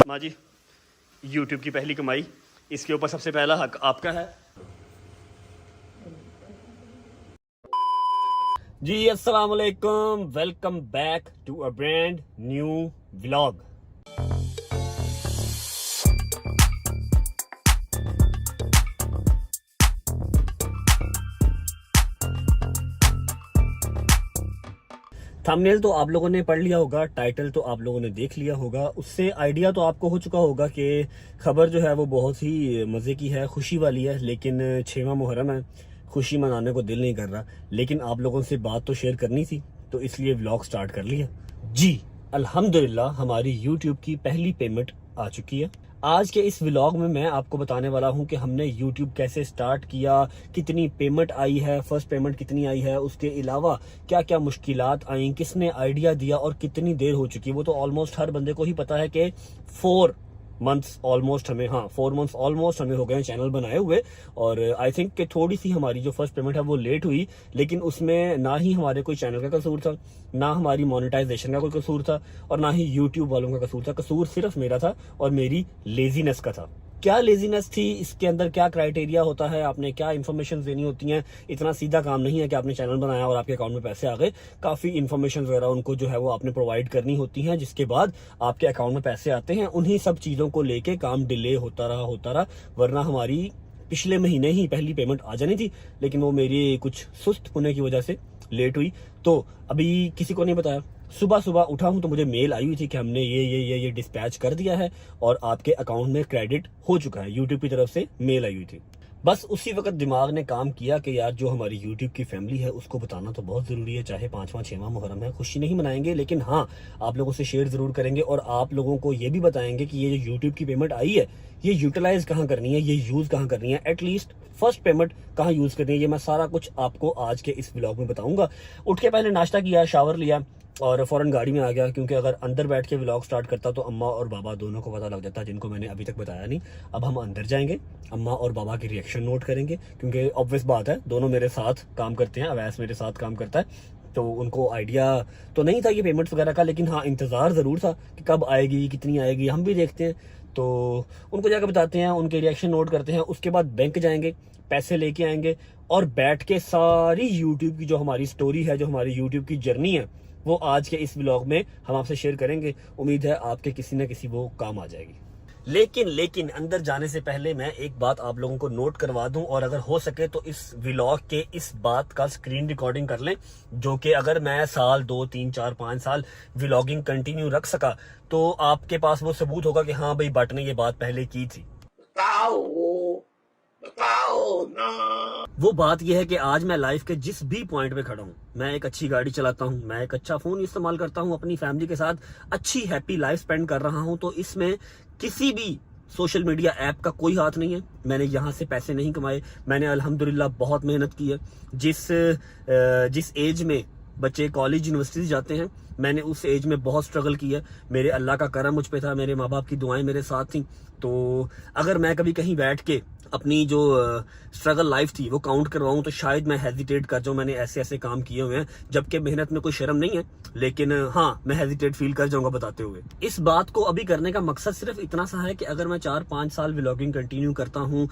माँ जी, YouTube की पहली कमाई, इसके ऊपर सबसे पहला हक आपका है जी। अस्सलाम वालेकुम, welcome back to a brand new vlog. Thumbnail तो आप लोगों ने पढ़ लिया होगा, टाइटल तो आप लोगों ने देख लिया होगा, उससे आइडिया तो आपको हो चुका होगा कि खबर जो है वो बहुत ही मज़े की है, खुशी वाली है। लेकिन 6वां मुहर्रम है, खुशी मनाने को दिल नहीं कर रहा, लेकिन आप लोगों से बात तो शेयर करनी थी, तो इसलिए व्लॉग स्टार्ट कर लिया जी। अल्हम्दुलिल्लाह हमारी यूट्यूब की पहली पेमेंट आ चुकी है। आज के इस व्लॉग में मैं आपको बताने वाला हूं कि हमने यूट्यूब कैसे स्टार्ट किया, कितनी पेमेंट आई है, फर्स्ट पेमेंट कितनी आई है, उसके अलावा क्या क्या मुश्किलात आई, किसने आइडिया दिया और कितनी देर हो चुकी है। वो तो ऑलमोस्ट हर बंदे को ही पता है कि 4 मंथ्स ऑलमोस्ट हमें 4 मंथ्स ऑलमोस्ट हमें हो गए चैनल बनाए हुए। और आई थिंक कि थोड़ी सी हमारी जो फर्स्ट पेमेंट है वो लेट हुई, लेकिन उसमें ना ही हमारे कोई चैनल का कसूर था, ना हमारी मोनेटाइजेशन का कोई कसूर था, और ना ही यूट्यूब वालों का कसूर था। कसूर सिर्फ मेरा था और मेरी लेजीनेस का था। क्या लेजीनेस थी, इसके अंदर क्या क्राइटेरिया होता है, आपने क्या इन्फॉर्मेशन देनी होती हैं। इतना सीधा काम नहीं है कि आपने चैनल बनाया और आपके अकाउंट में पैसे आ गए। काफी इन्फॉर्मेशन वगैरह उनको जो है वो आपने प्रोवाइड करनी होती हैं, जिसके बाद आपके अकाउंट में पैसे आते हैं। उन्हीं सब चीजों को लेके काम डिले होता रहा, वरना हमारी पिछले महीने ही पहली पेमेंट आ जानी थी, लेकिन वो मेरी कुछ सुस्त होने की वजह से लेट हुई। तो अभी किसी को नहीं बताया, सुबह सुबह उठा हूं तो मुझे मेल आई हुई थी कि हमने ये डिस्पैच कर दिया है और आपके अकाउंट में क्रेडिट हो चुका है। यूट्यूब की तरफ से मेल आई हुई थी। बस उसी वक्त दिमाग ने काम किया कि यार जो हमारी यूट्यूब की फैमिली है उसको बताना तो बहुत जरूरी है। चाहे 5वां 6वां मुहर्रम है, खुशी नहीं मनाएंगे, लेकिन हाँ आप लोगों से शेयर जरूर करेंगे और आप लोगों को ये भी बताएंगे कि ये जो यूट्यूब की पेमेंट आई है ये यूटिलाइज कहाँ करनी है, ये यूज कहाँ करनी है, एटलीस्ट फर्स्ट पेमेंट कहाँ यूज करनी है। ये मैं सारा कुछ आपको आज के इस व्लॉग में बताऊंगा। उठ के पहले नाश्ता किया, शावर लिया और फौरन गाड़ी में आ गया, क्योंकि अगर अंदर बैठ के व्लॉग स्टार्ट करता तो अम्मा और बाबा दोनों को पता लग जाता, जिनको मैंने अभी तक बताया नहीं। अब हम अंदर जाएंगे, अम्मा और बाबा की रिएक्शन नोट करेंगे, क्योंकि ऑब्वियस बात है दोनों मेरे साथ काम करते हैं, अवैस मेरे साथ काम करता है, तो उनको आइडिया तो नहीं था ये पेमेंट्स वगैरह का, लेकिन हाँ इंतज़ार ज़रूर था कि कब आएगी, कितनी आएगी। हम भी देखते हैं तो उनको जाकर बताते हैं, उनके रिएक्शन नोट करते हैं। उसके बाद बैंक जाएंगे, पैसे लेके आएंगे और बैठ के सारी यूट्यूब की जो हमारी स्टोरी है, जो हमारी यूट्यूब की जर्नी है, वो आज के इस व्लॉग में हम आपसे शेयर करेंगे। उम्मीद है आपके किसी न किसी वो काम आ जाएगी। लेकिन अंदर जाने से पहले मैं एक बात आप लोगों को नोट करवा दूं, और अगर हो सके तो इस व्लॉग के इस बात का स्क्रीन रिकॉर्डिंग कर लें, जो कि अगर मैं साल 2 3 4 5 साल व्लॉगिंग कंटिन्यू रख सका तो आपके पास वो सबूत होगा कि हाँ भाई बट ने ये बात पहले की थी। बताओ ना। वो बात यह है कि आज मैं लाइफ के जिस भी पॉइंट पे खड़ा हूँ, मैं एक अच्छी गाड़ी चलाता हूँ, मैं एक अच्छा फोन इस्तेमाल करता हूँ, अपनी फैमिली के साथ अच्छी हैप्पी लाइफ स्पेंड कर रहा हूँ, तो इसमें किसी भी सोशल मीडिया ऐप का कोई हाथ नहीं है। मैंने यहाँ से पैसे नहीं कमाए, मैंने अल्हम्दुलिल्लाह बहुत मेहनत की है। जिस एज में बच्चे कॉलेज यूनिवर्सिटी जाते हैं, मैंने उस एज में बहुत स्ट्रगल किया। मेरे अल्लाह का करम मुझ पे था, मेरे माँ बाप की दुआएं मेरे साथ थी। तो अगर मैं कभी कहीं बैठ के अपनी जो स्ट्रगल लाइफ थी वो काउंट करवाऊं तो शायद मैं हेजिटेट कर जाऊं। मैंने ऐसे ऐसे काम किए हुए हैं, जबकि मेहनत में कोई शर्म नहीं है, लेकिन हाँ मैं हेजिटेट फील कर जाऊंगा बताते हुए। इस बात को अभी करने का मकसद सिर्फ इतना सा है कि अगर मैं 4-5 साल व्लॉगिंग कंटिन्यू करता हूँ,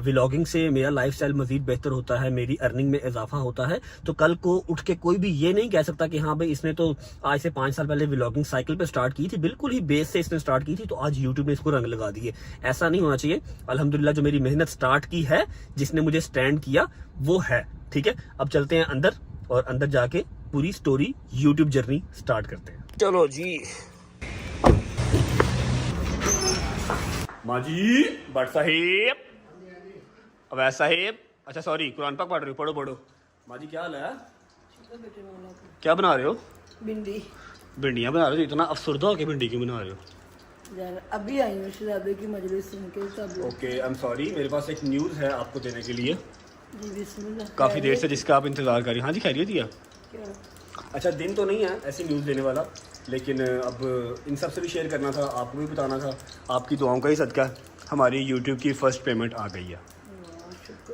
व्लॉगिंग से मेरा लाइफस्टाइल मजीद बेहतर होता है, मेरी अर्निंग में इजाफा होता है, तो कल को उठ के कोई भी ये नहीं कह सकता कि हाँ भाई इसने तो आज से 5 साल पहले व्लॉगिंग साइकिल पे स्टार्ट की थी, बिल्कुल ही बेस से इसने स्टार्ट की थी, तो आज यूट्यूब ने इसको रंग लगा दिए। ऐसा नहीं होना चाहिए। अल्हम्दुलिल्लाह जो मेरी मेहनत स्टार्ट की है, जिसने मुझे स्टैंड किया, वो है। ठीक है, अब चलते हैं अंदर और अंदर जाके पूरी स्टोरी यूट्यूब जर्नी स्टार्ट करते हैं। चलो जी। माँ जी, भट्ट साहिब, अवैस साहिब, अच्छा सॉरी, कुरान पाक पढ़ रहे हो, पढ़ो। माँ जी क्या हाल है? क्या बना रहे हो? भिंडियाँ बना रहे हो? इतना अफसरदा होके भिंडी क्यों बना रहे हो? अभी आई हूँ शहजादे की मजलिस सुन के सब। ओके, आई एम सॉरी, मेरे पास एक न्यूज़ है आपको देने के लिए। जी बिस्मिल्लाह। काफ़ी देर से जिसका आप इंतज़ार कर रहे हैं। हाँ जी, खैरियत दिया। क्या? अच्छा, दिन तो नहीं है ऐसी न्यूज़ देने वाला, लेकिन अब इन सब से भी शेयर करना था, आपको भी बताना था। आपकी दुआओं का ही सदका हमारी यूट्यूब की फ़र्स्ट पेमेंट आ गई है।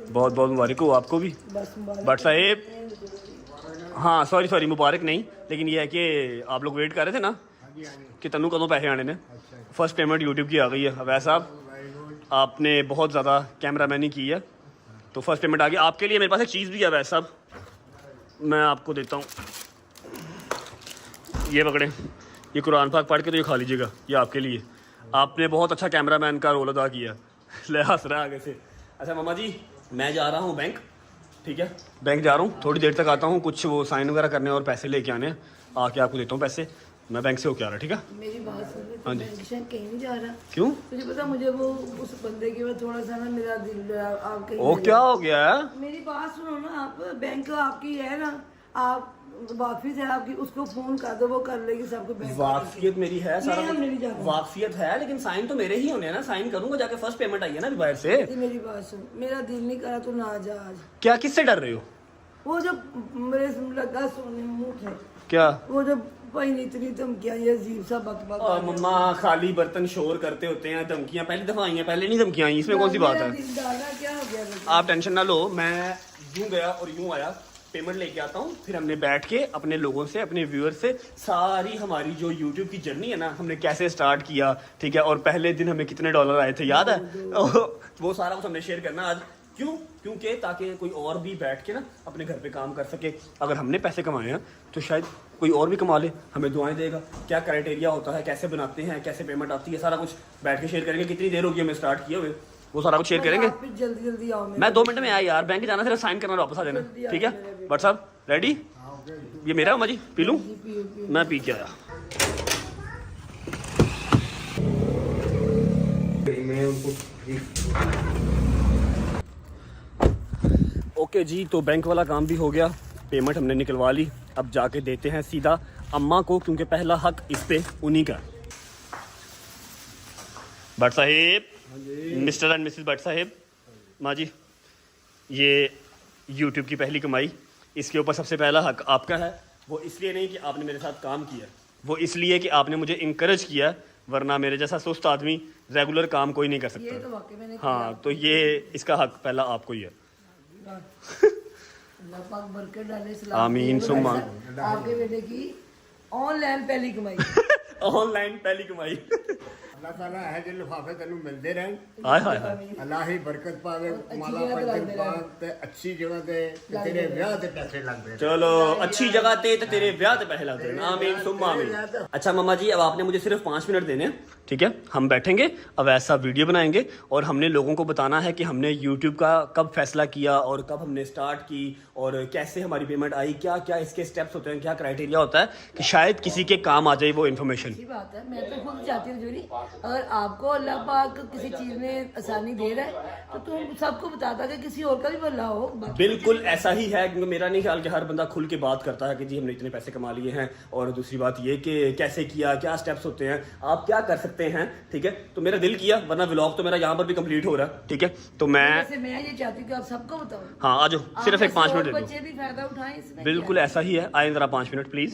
बहुत बहुत मुबारक हो आपको भी भट्ट साहिब। हाँ सॉरी मुबारक नहीं, लेकिन ये है कि आप लोग वेट कर रहे थे ना कि तनु कदों पैसे आने ने। फर्स्ट पेमेंट यूट्यूब की आ गई है। अवैध साहब आपने बहुत ज़्यादा कैमरामैनी की है, तो फर्स्ट पेमेंट आ गई आपके लिए। मेरे पास एक चीज़ भी है अवैध साहब, मैं आपको देता हूँ, ये पकड़ें, ये कुरान पाक पढ़ के तो ये खा लीजिएगा, ये आपके लिए। आपने बहुत अच्छा कैमरामैन का रोल अदा किया। ले हंस रहा है आगे से। अच्छा मामा जी, मैं जा रहा हूँ बैंक, ठीक है, बैंक जा रहा हूँ, थोड़ी देर तक आता हूँ, कुछ वो साइन वगैरह करने और पैसे लेके आने हैं, आके आपको देता हूँ पैसे। मैं बैंक से होके आ रहा, ठीक है। मेरी बात सुन, हाँ जी। कहीं नहीं जा रहा। क्यों? तुझे पता, मुझे वो उस बंदे के बाद थोड़ा सा ना मेरा दिल आप कहीं ओ क्या हो गया है? मेरी बात सुनो ना, आप बैंक आपकी है ना, आप वाकिफ है आपकी, उसको फोन कर दो, वो कर लेगी सबको। बैंक वाकफियत मेरी है, सारा नहीं, हम नहीं जा रहे। वाकफियत है, लेकिन साइन तो मेरे ही होने हैं ना, साइन करूंगा जाके। फर्स्ट पेमेंट आई है ना अभी बाहर से। मेरी बात सुन, मेरा दिल नहीं करा तो ना जा आज। क्या किससे डर रहे हो? वो जब मेरे लगा सोने मुंह थे, क्या वो जब भाई ने इतनी धमकियां, ये अजीब सा बकबक। मम्मा खाली बर्तन शोर करते होते हैं, धमकियां पहली दफा आई हैं, पहले नहीं धमकियां आई, इसमें कौन सी बात है? दिल डाला, क्या हो गया? आप टेंशन ना लो, मैं यूं गया और यूं आया, पेमेंट लेके आता हूँ, फिर हमने बैठ के अपने लोगों से, अपने व्यूअर्स से सारी हमारी जो यूट्यूब की जर्नी है ना, हमने कैसे स्टार्ट किया, ठीक है, और पहले दिन हमें कितने डॉलर आए थे याद है? वो सारा कुछ हमने शेयर करना आज। क्यों? क्योंकि ताकि कोई और भी बैठ के ना अपने घर पे काम कर सके। अगर हमने पैसे कमाए हैं तो शायद कोई और भी कमा ले, हमें दुआएं देगा। क्या क्राइटेरिया होता है, कैसे बनाते हैं, कैसे पेमेंट आती है, सारा कुछ बैठ के शेयर करेंगे। कितनी देर होगी हमें स्टार्ट किए हुए, वो सारा कुछ शेयर करेंगे। जल्दी जल्दी आओ। मैं 2 मिनट में आया यार, बैंक जाना, सिर्फ साइन करना और वापस आ जाना, ठीक है। बट साहब रेडी? ये मेरा अम्मा जी, पी लूँ? मैं पी के आया। ओके जी, तो बैंक वाला काम भी हो गया, पेमेंट हमने निकलवा ली। अब जाके देते हैं सीधा अम्मा को, क्योंकि पहला हक इस पे उन्हीं का। Bhatt Sahib, mister and Mrs Bhatt Sahib, माँ जी, ये यूट्यूब की पहली कमाई, इसके ऊपर सबसे पहला हक आपका है। वो इसलिए नहीं कि आपने मेरे साथ काम किया, वो इसलिए कि आपने मुझे इंकरेज किया, वरना मेरे जैसा सुस्त आदमी रेगुलर काम कोई नहीं कर ये तो सकता। वाकई मैंने हाँ, तो ये इसका हक पहला आपको ही है। अल्लाह पाक बरकत डाले, सलाम आमीन सुम्मा। आपके बेटे की ऑनलाइन पहली कमाई। ऑनलाइन पहली कमाई। अल्लाह ताला है जो लिफाफे तेनू मिलते रहें, हाय हाय हाय। अल्लाह ही बरकत पावे, माला जगह ते पंजन लगदे पाक ते अच्छी जगह ते तेरे ब्याह ते पैसे लगदे रहें। चलो अच्छी जगह ते तेरे ब्याह ते पैसे लगते हैं, आमीन सुम्मा आमीन। अच्छा मम्मा जी, अब आपने मुझे सिर्फ 5 मिनट देने हैं, ठीक है। हम बैठेंगे, अब ऐसा वीडियो बनाएंगे और हमने लोगों को बताना है कि हमने यूट्यूब का कब फैसला किया और कब हमने स्टार्ट की और कैसे हमारी पेमेंट आई, क्या क्या इसके स्टेप्स होते हैं, क्या क्राइटेरिया होता है, कि शायद किसी के काम आ जाए वो इन्फॉर्मेशन। अच्छी बात है, मैं तो खुद चाहती हूँ जोरी, अगर आपको अल्लाह पाक किसी चीज में आसानी दे रहा है तो तुम सबको बताता कि किसी और का भी भला हो। बिल्कुल ऐसा ही है, क्योंकि मेरा नहीं ख्याल कि हर बंदा खुल के बात करता है कि जी हमने इतने पैसे कमा लिए हैं, और दूसरी बात ये कि कैसे किया, क्या स्टेप्स होते हैं, आप क्या कर सकते हैं, ठीक है। तो मेरा दिल किया, वरना व्लॉग तो मेरा यहाँ पर भी कंप्लीट हो रहा है, ठीक है। तो मैं ये चाहती हूँ कि आप सबको बताओ। हाँ आ जाओ, सिर्फ एक 5 मिनट दे दो। बच्चे भी फायदा उठाएं इसमें। बिल्कुल ऐसा ही है, आए जरा 5 मिनट प्लीज।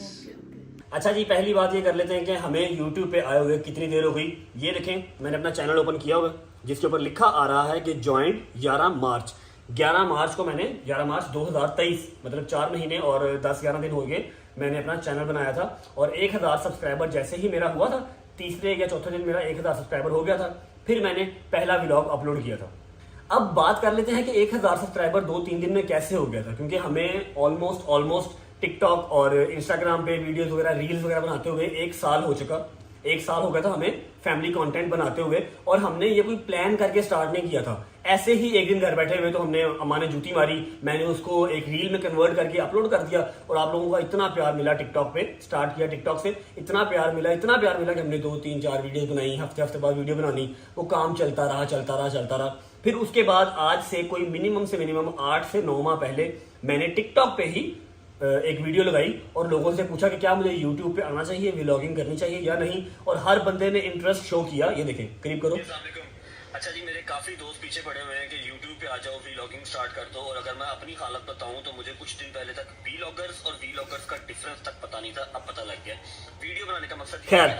अच्छा जी, पहली बात ये कर लेते हैं कि हमें YouTube पे आए हुए कितनी देर हो गई। ये देखें, मैंने अपना चैनल ओपन किया हुआ है, जिसके ऊपर लिखा आ रहा है कि ज्वाइंट 11 मार्च। 11 मार्च को मैंने 11 मार्च 2023, मतलब 4 महीने और 10-11 दिन हो गए मैंने अपना चैनल बनाया था। और 1000 सब्सक्राइबर जैसे ही मेरा हुआ था, तीसरे या चौथे दिन मेरा 1000 सब्सक्राइबर हो गया था, फिर मैंने पहला व्लॉग अपलोड किया था। अब बात कर लेते हैं कि 1000 सब्सक्राइबर 2-3 दिन में कैसे हो गया था, क्योंकि हमें ऑलमोस्ट टिकटॉक और इंस्टाग्राम पे वीडियोस वगैरह, रील्स वगैरह बनाते हुए 1 साल हो चुका। 1 साल हो गया था हमें फैमिली कंटेंट बनाते हुए, और हमने ये कोई प्लान करके स्टार्ट नहीं किया था। ऐसे ही एक दिन घर बैठे हुए तो हमने, अम्मा ने जूती मारी, मैंने उसको एक रील में कन्वर्ट करके अपलोड कर दिया, और आप लोगों का इतना प्यार मिला। टिकटॉक पे स्टार्ट किया, टिकटॉक से इतना प्यार मिला कि हमने 2-3-4 वीडियो बनाई, हफ्ते बाद वीडियो बनानी, वो काम चलता रहा। फिर उसके बाद आज से कोई मिनिमम से मिनिमम 8 से 9 माह पहले मैंने टिकटॉक पे ही एक वीडियो लगाई और लोगों से पूछा कि क्या मुझे यूट्यूब पे आना चाहिए, व्लॉगिंग करनी चाहिए या नहीं, और हर बंदे ने इंटरेस्ट शो किया। ये देखें, करीब करो। अच्छा जी, मेरे काफी दोस्त पीछे पड़े हुए हैं कि YouTube पे आ जाओ, व्लॉगिंग स्टार्ट कर दो। और अगर मैं अपनी हालत बताऊं तो मुझे कुछ दिन पहले तक व्लॉगर्स और व्लॉगर्स का डिफरेंस तक पता नहीं था, अब पता लग गया। वीडियो बनाने का मकसद खैर,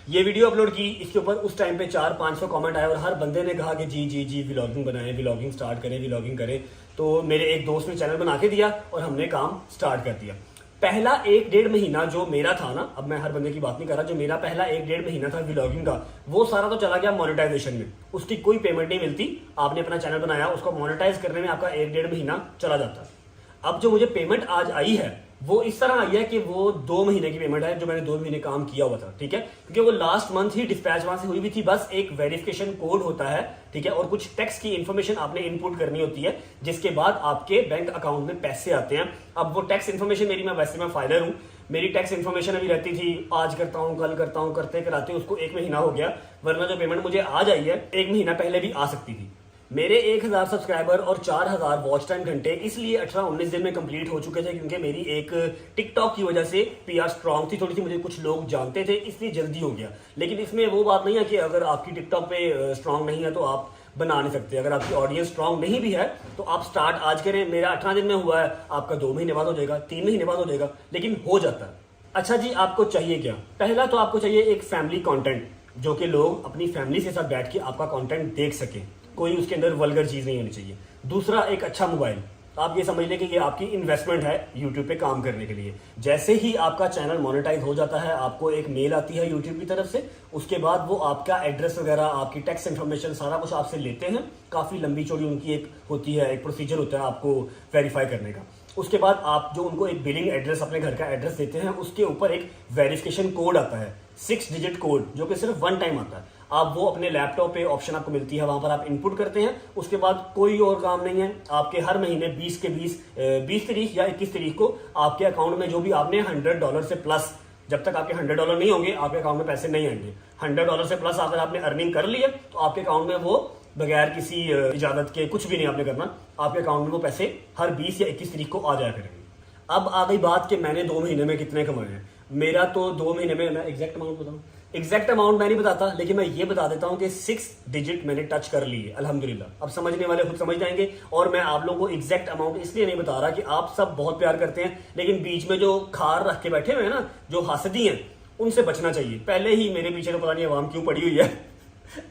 ये वीडियो अपलोड की, इसके ऊपर उस टाइम पे 400-500 कमेंट आए और हर बंदे ने कहा कि जी व्लॉगिंग बनाएं, व्लॉगिंग स्टार्ट करें, व्लॉगिंग करें। तो मेरे एक दोस्त ने चैनल बना के दिया और हमने काम स्टार्ट कर दिया। पहला 1-1.5 महीना जो मेरा था ना, अब मैं हर बंदे की बात नहीं कर रहा, जो मेरा पहला 1-1.5 महीना था व्लॉगिंग का, वो सारा तो चला गया मोनेटाइजेशन में। उसकी कोई पेमेंट नहीं मिलती। आपने अपना चैनल बनाया, उसको मोनेटाइज करने में आपका 1-1.5 महीना चला जाता है। अब जो मुझे पेमेंट आज आई है वो इस तरह आई है कि वो 2 महीने की पेमेंट है, जो मैंने 2 महीने काम किया हुआ था, ठीक है, क्योंकि वो लास्ट मंथ ही डिस्पैच वहां से हुई भी थी। बस एक वेरिफिकेशन कोड होता है, ठीक है, और कुछ टैक्स की इंफॉर्मेशन आपने इनपुट करनी होती है, जिसके बाद आपके बैंक अकाउंट में पैसे आते हैं। अब वो टैक्स इन्फॉर्मेशन मेरी, मैं फाइलर हूं, मेरी टैक्स इन्फॉर्मेशन अभी रहती थी, आज करता हूं, कल करता हूं, करते कराते उसको 1 महीना हो गया, वरना जो पेमेंट मुझे आज आई है 1 महीना पहले भी आ सकती थी। मेरे 1000 सब्सक्राइबर और 4000 वॉच टाइम घंटे इसलिए 18-19 दिन में कंप्लीट हो चुके थे, क्योंकि मेरी एक टिकटॉक की वजह से पीआर स्ट्रांग थी थोड़ी सी, मुझे कुछ लोग जानते थे, इसलिए जल्दी हो गया। लेकिन इसमें वो बात नहीं है कि अगर आपकी टिकटॉक पे स्ट्रांग नहीं है तो आप बना नहीं सकते। अगर आपकी ऑडियंस स्ट्रांग नहीं भी है तो आप स्टार्ट आज करें। मेरा 18 दिन में हुआ है, आपका 2 महीने बाद हो जाएगा, 3 महीने बाद हो जाएगा, लेकिन हो जाता है। अच्छा जी, आपको चाहिए क्या? पहला तो आपको चाहिए एक फैमिली कंटेंट, जो कि लोग अपनी फैमिली के साथ बैठ के आपका कंटेंट देख सके, कोई उसके अंदर वल्गर चीज नहीं होनी चाहिए। दूसरा, एक अच्छा मोबाइल। आप ये समझ लें कि ये आपकी इन्वेस्टमेंट है यूट्यूब पे काम करने के लिए। जैसे ही आपका चैनल मोनेटाइज हो जाता है, आपको एक मेल आती है यूट्यूब की तरफ से, उसके बाद वो आपका एड्रेस वगैरह, आपकी टैक्स इन्फॉर्मेशन, सारा कुछ आपसे लेते हैं। काफी लंबी चौड़ी उनकी एक होती है, एक प्रोसीजर होता है आपको वेरीफाई करने का। उसके बाद आप जो उनको एक बिलिंग एड्रेस, अपने घर का एड्रेस देते हैं, उसके ऊपर एक वेरिफिकेशन कोड आता है, 6 डिजिट कोड, जो कि सिर्फ 1 टाइम आता है। आप वो अपने लैपटॉप पे ऑप्शन आपको मिलती है, वहां पर आप इनपुट करते हैं। उसके बाद कोई और काम नहीं है। आपके हर महीने 20 तारीख या 21 तारीख को आपके अकाउंट में जो भी आपने $100 से प्लस, जब तक आपके $100 नहीं होंगे आपके अकाउंट में पैसे नहीं आएंगे। $100 से प्लस अगर आपने अर्निंग कर ली है तो आपके अकाउंट में वो बगैर किसी इजाजत के, कुछ भी नहीं आपने करना, आपके अकाउंट में वो पैसे हर 20 या 21 तारीख को आ जाया करेंगे। अब आ गई बात कि मैंने 2 महीने में कितने कमाए हैं। मेरा तो 2 महीने में, मैं एग्जैक्ट अमाउंट बताऊं, एग्जैक्ट अमाउंट मैं नहीं बताता, लेकिन मैं ये बता देता हूं कि 6 डिजिट मैंने टच कर ली है, अल्हम्दुलिल्लाह। अब समझने वाले खुद समझ जाएंगे। और मैं आप लोगों को एग्जैक्ट अमाउंट इसलिए नहीं बता रहा कि आप सब बहुत प्यार करते हैं, लेकिन बीच में जो खार रख के बैठे हुए हैं ना, जो हासदी हैं, उनसे बचना चाहिए। पहले ही मेरे पीछे तो पता नहीं आवाम क्यों पड़ी हुई है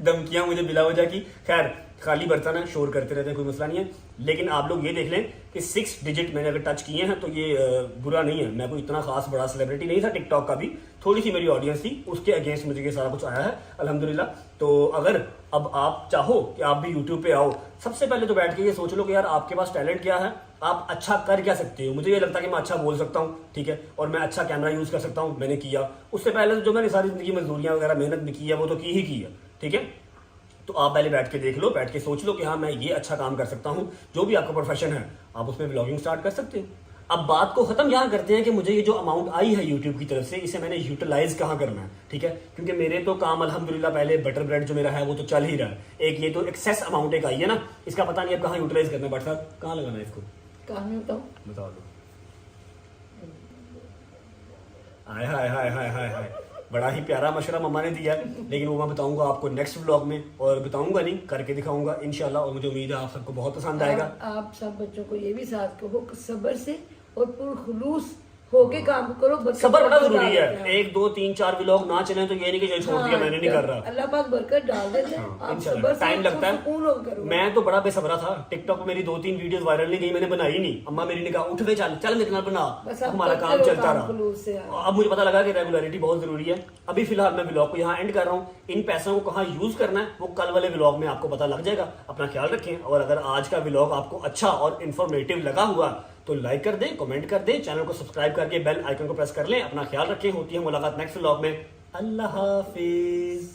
धमकियां मुझे बिला वजह की। खैर, खाली बर्तन है, शोर करते रहते हैं, कोई मसला नहीं है। लेकिन आप लोग ये देख लें कि 6 डिजिट मैंने अगर टच किए हैं तो ये बुरा नहीं है। मैं कोई इतना खास बड़ा सेलिब्रिटी नहीं था, टिकटॉक का भी थोड़ी सी मेरी ऑडियंस थी, उसके अगेंस्ट मुझे ये सारा कुछ आया है, अल्हम्दुलिल्लाह। तो अगर अब आप चाहो कि आप भी यूट्यूब पे आओ, सबसे पहले तो बैठ के ये सोच लो कि यार आपके पास टैलेंट क्या है, आप अच्छा कर क्या सकते हो। मुझे ये लगता है कि मैं अच्छा बोल सकता हूँ, ठीक है, और मैं अच्छा कैमरा यूज कर सकता हूँ, मैंने किया। उससे पहले तो जो मैंने सारी जिंदगी मजदूरियां वगैरह मेहनत भी की है वो तो की ही की है, ठीक है। तो आप पहले बैठ के देख लो, बैठ के सोच लो कि हाँ मैं ये अच्छा काम कर सकता हूँ। जो भी आपका प्रोफेशन है आप उसमें व्लॉगिंग स्टार्ट कर सकते हो। अब बात को खत्म यहाँ करते हैं कि मुझे ये जो अमाउंट आई है यूट्यूब की तरफ से, इसे मैंने यूटिलाइज कहाँ करना है, ठीक है, क्योंकि मेरे तो काम अल्हम्दुलिल्लाह पहले बटर ब्रेड जो मेरा है वो तो चल ही रहा है। एक ये तो एक्सेस अमाउंट एक आई है ना, इसका पता नहीं अब कहाँ यूटिलाइज करना है। बट साहब कहाँ लगाना है इसको, कहाँ में बताऊं? बता दो। हाय हाय हाय हाय हाय हाय, बड़ा ही प्यारा मशवरा मम्मा ने दिया, लेकिन वो मैं बताऊंगा आपको नेक्स्ट व्लॉग में, और बताऊंगा नहीं, करके दिखाऊंगा इंशाल्लाह। और मुझे उम्मीद है आप सबको बहुत पसंद आएगा। आप सब बच्चों को ये भी साथ कहो कि सब्र से और पुरखुलूस होके काम करो। सब्र बड़ा जरूरी है। 1 2 3 4 व्लॉग ना चले तो ये नहीं कि जो छोड़ दिया मैंने नहीं कर रहा। अल्लाह पाक बरकत डाल देते हैं। आप सब्र से टाइम लगता है। सुकून होकर करो। मैं तो बड़ा बेसब्रा था। टिकटॉक पे मेरी 2-3 वीडियोस वायरल नहीं गई, मैंने बनाई नहीं। अम्मा मेरी ने कहा उठ वे चल चल मेरे नाल बना, हमारा काम चलता रहा। अब मुझे पता लगा कि रेगुलरिटी बहुत जरूरी है। अभी फिलहाल मैं व्लॉग को यहाँ एंड कर रहा हूँ। इन पैसों को कहाँ यूज करना है वो कल वाले व्लॉग में आपको पता लग जाएगा। अपना ख्याल रखें, और अगर आज का व्लॉग आपको अच्छा और इन्फॉर्मेटिव लगा हुआ तो लाइक कर दें, कमेंट कर दें, चैनल को सब्सक्राइब करके बेल आइकन को प्रेस कर लें। अपना ख्याल रखें। होती है मुलाकात नेक्स्ट व्लॉग में। अल्लाह हाफिज।